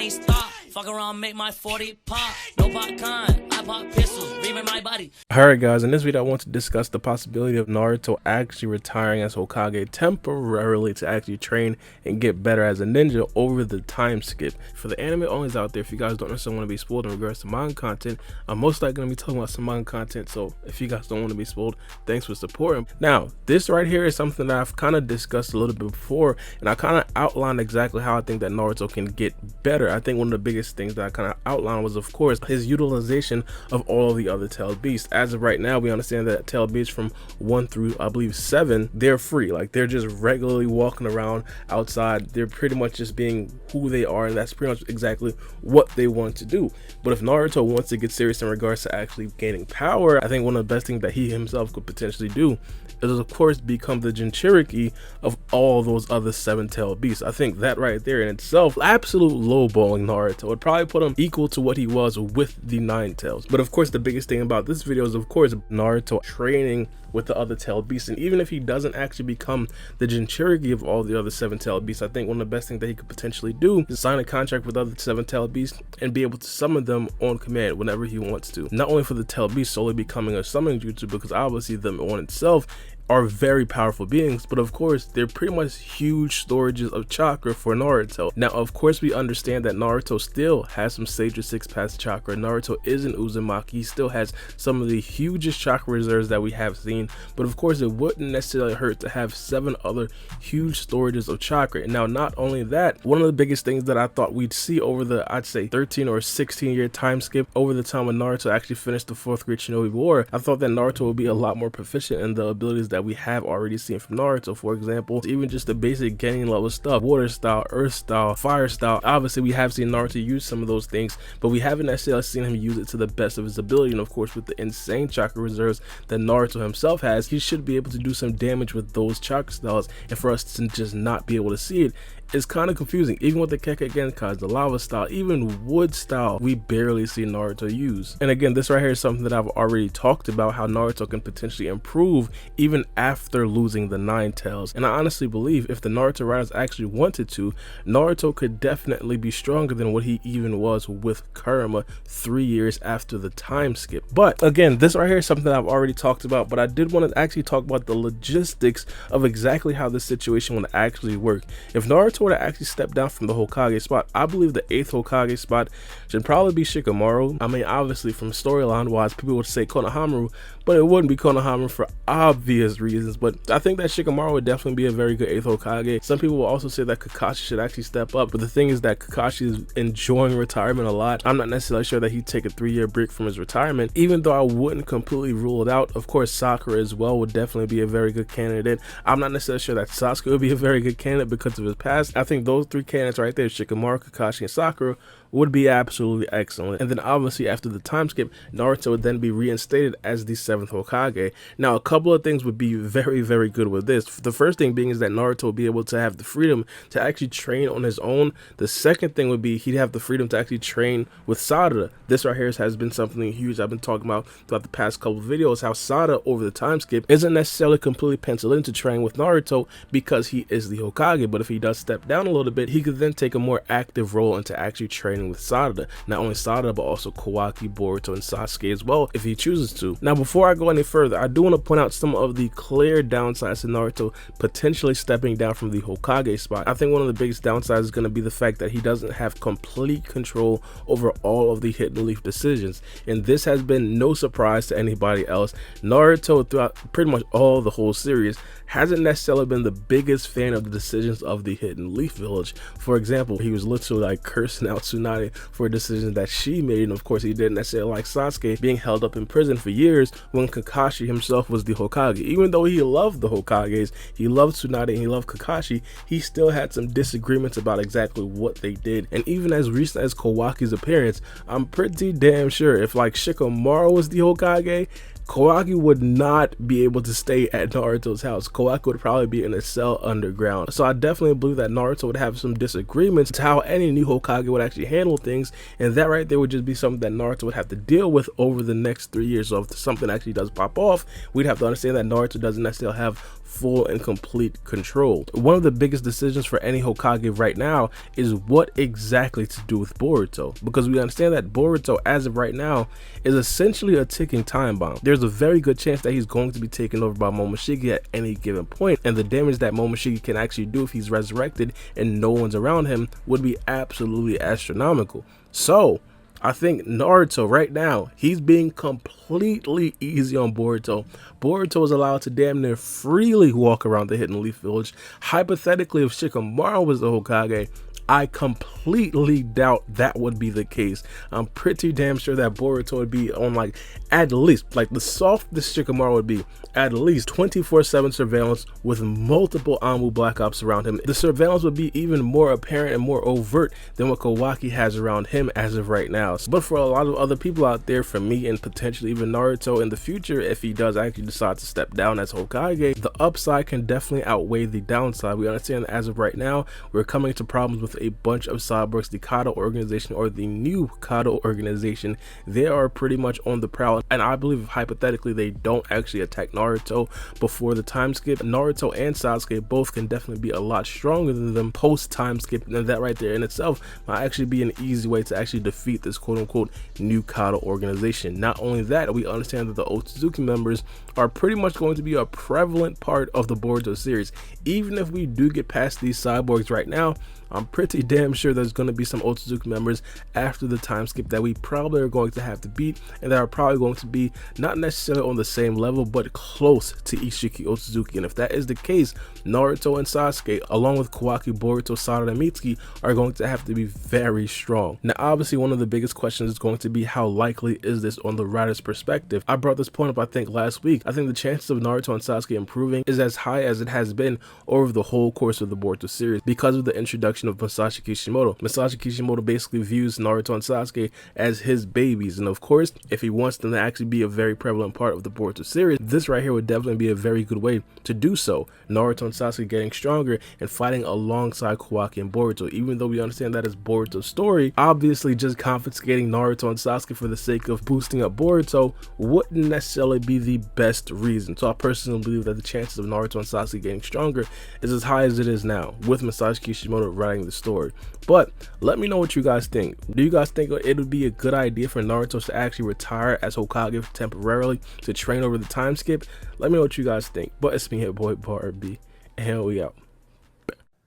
can't stop. Fuck around, make my 40 pop. No popcorn, I pop pistols, reaming my body. Alright guys, in this video I want to discuss the possibility of Naruto actually retiring as Hokage temporarily to actually train and get better as a ninja over the time skip. For the anime onlys out there, if you guys don't necessarily want to be spoiled in regards to manga content, I'm most likely going to be talking about some manga content, so if you guys don't want to be spoiled, thanks for supporting. Now, this right here is something that I've kind of discussed a little bit before, and I kind of outlined exactly how I think that Naruto can get better. I think one of the biggest things that I kind of outlined was, of course, his utilization of all of the other tailed beasts. As of right now, we understand that tailed beasts from 1 through I believe 7, they're free. Like, they're just regularly walking around outside. They're pretty much just being who they are, and that's pretty much exactly what they want to do. But if Naruto wants to get serious in regards to actually gaining power, I think one of the best things that he himself could potentially do is, of course, become the Jinchuriki of all those other 7 tailed beasts. I think that right there in itself, absolute lowballing Naruto, would probably put him equal to what he was with the 9 tails. But of course, the biggest thing about this video is, of course, Naruto training with the other tailed beasts. And even if he doesn't actually become the Jinchuriki of all the other 7 tailed beasts, I think one of the best things that he could potentially do is sign a contract with other 7 tailed beasts and be able to summon them on command whenever he wants to. Not only for the tailed beasts solely becoming a summoning jutsu, because obviously them on itself are very powerful beings, but of course they're pretty much huge storages of chakra for Naruto. Now of course we understand that Naruto still has some Sage 6 path chakra. Naruto isn't Uzumaki, he still has some of the hugest chakra reserves that we have seen, but of course it wouldn't necessarily hurt to have 7 other huge storages of chakra. And now not only that, one of the biggest things that I thought we'd see over the, I'd say 13 or 16 year time skip, over the time when Naruto actually finished the 4th Great Shinobi War, I thought that Naruto would be a lot more proficient in the abilities that we have already seen from Naruto. For example, even just the basic Genin level stuff, water style, earth style, fire style. Obviously we have seen Naruto use some of those things, but we haven't necessarily seen him use it to the best of his ability. And of course, with the insane chakra reserves that Naruto himself has, he should be able to do some damage with those chakra styles, and for us to just not be able to see it is kind of confusing. Even with the Kekkei Genkai, the lava style, even wood style, we barely see Naruto use. And again, this right here is something that I've already talked about, how Naruto can potentially improve even after losing the 9 tails. And I honestly believe if the Naruto writers actually wanted to, Naruto could definitely be stronger than what he even was with Kurama 3 years after the time skip. But again, this right here is something that I've already talked about, but I did want to actually talk about the logistics of exactly how this situation would actually work. If Naruto were to actually step down from the Hokage spot, I believe the 8th Hokage spot should probably be Shikamaru. I mean, obviously from storyline wise, people would say Konohamaru, but it wouldn't be Konohamaru for obvious reasons. But I think that Shikamaru would definitely be a very good 8th Hokage. Some people will also say that Kakashi should actually step up, but the thing is that Kakashi is enjoying retirement a lot. I'm not necessarily sure that he'd take a 3-year break from his retirement, even though I wouldn't completely rule it out. Of course, Sakura as well would definitely be a very good candidate. I'm not necessarily sure that Sasuke would be a very good candidate because of his past. I think those 3 candidates right there, Shikamaru, Kakashi, and Sakura, would be absolutely excellent. And then obviously after the time skip, Naruto would then be reinstated as the 7th Hokage. Now a couple of things would be very, very good with this. The first thing being is that Naruto would be able to have the freedom to actually train on his own. The second thing would be he'd have the freedom to actually train with Sarada. This right here has been something huge I've been talking about throughout the past couple of videos, how Sarada over the time skip isn't necessarily completely penciled in to train with Naruto because he is the Hokage, but if he does step down a little bit, he could then take a more active role into actually training with Sarada. Not only Sarada, but also Kawaki, Boruto, and Sasuke as well, if he chooses to. Now, before I go any further, I do want to point out some of the clear downsides to Naruto potentially stepping down from the Hokage spot. I think one of the biggest downsides is going to be the fact that he doesn't have complete control over all of the Hidden Leaf decisions, and this has been no surprise to anybody else. Naruto, throughout pretty much all the whole series, hasn't necessarily been the biggest fan of the decisions of the Hidden Leaf Village. For example, he was literally like cursing out Tsunade for a decision that she made, and of course he didn't necessarily like Sasuke being held up in prison for years when Kakashi himself was the Hokage. Even though he loved the Hokages, he loved Tsunade and he loved Kakashi, he still had some disagreements about exactly what they did. And even as recent as Kawaki's appearance, I'm pretty damn sure if like Shikamaru was the Hokage, Kawaki would not be able to stay at Naruto's house. Kawaki would probably be in a cell underground. So I definitely believe that Naruto would have some disagreements to how any new Hokage would actually handle things, and that right there would just be something that Naruto would have to deal with over the next 3 years. So if something actually does pop off, we'd have to understand that Naruto doesn't necessarily have full and complete control. One of the biggest decisions for any Hokage right now is what exactly to do with Boruto, because we understand that Boruto, as of right now, is essentially a ticking time bomb. There's a very good chance that he's going to be taken over by Momoshiki at any given point, and the damage that Momoshiki can actually do if he's resurrected and no one's around him would be absolutely astronomical. So I think Naruto right now, he's being completely easy on Boruto. Boruto is allowed to damn near freely walk around the Hidden Leaf Village. Hypothetically, if Shikamaru was the Hokage, I completely doubt that would be the case. I'm pretty damn sure that Boruto would be on like at least, like the softest Shikamaru would be, at least 24/7 surveillance with multiple Amu Black Ops around him. The surveillance would be even more apparent and more overt than what Kawaki has around him as of right now. But for a lot of other people out there, for me and potentially even Naruto in the future, if he does actually decide to step down as Hokage, the upside can definitely outweigh the downside. We understand that as of right now, we're coming to problems with a bunch of cyborgs. The Kado organization, or the new Kado organization, they are pretty much on the prowl, and I believe if hypothetically they don't actually attack Naruto before the time skip, Naruto and Sasuke both can definitely be a lot stronger than them post time skip, and that right there in itself might actually be an easy way to actually defeat this quote-unquote new Kado organization. Not only that, we understand that the Otsutsuki members are pretty much going to be a prevalent part of the Boruto series. Even if we do get past these cyborgs right now, I'm pretty damn sure there's going to be some Otsutsuki members after the time skip that we probably are going to have to beat, and that are probably going to be not necessarily on the same level but close to Ishiki Otsutsuki. And if that is the case, Naruto and Sasuke, along with Kawaki, Boruto, Sarada, and Mitsuki, are going to have to be very strong. Now obviously one of the biggest questions is going to be how likely is this on the writer's perspective. I brought this point up I think last week. I think the chances of Naruto and Sasuke improving is as high as it has been over the whole course of the Boruto series because of the introduction of Masashi Kishimoto. Masashi Kishimoto basically views Naruto and Sasuke as his babies, and of course if he wants them to actually be a very prevalent part of the Boruto series, this right here would definitely be a very good way to do so. Naruto and Sasuke getting stronger and fighting alongside Kawaki and Boruto, even though we understand that is Boruto's story. Obviously just confiscating Naruto and Sasuke for the sake of boosting up Boruto wouldn't necessarily be the best reason. So I personally believe that the chances of Naruto and Sasuke getting stronger is as high as it is now with Masashi Kishimoto writing the story. But let me know what you guys think. Do you guys think it would be a good idea for Naruto to actually retire as Hokage temporarily to train over the time skip? Let me know what you guys think. But it's me here, boy Baara B, and we out.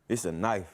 It's a knife.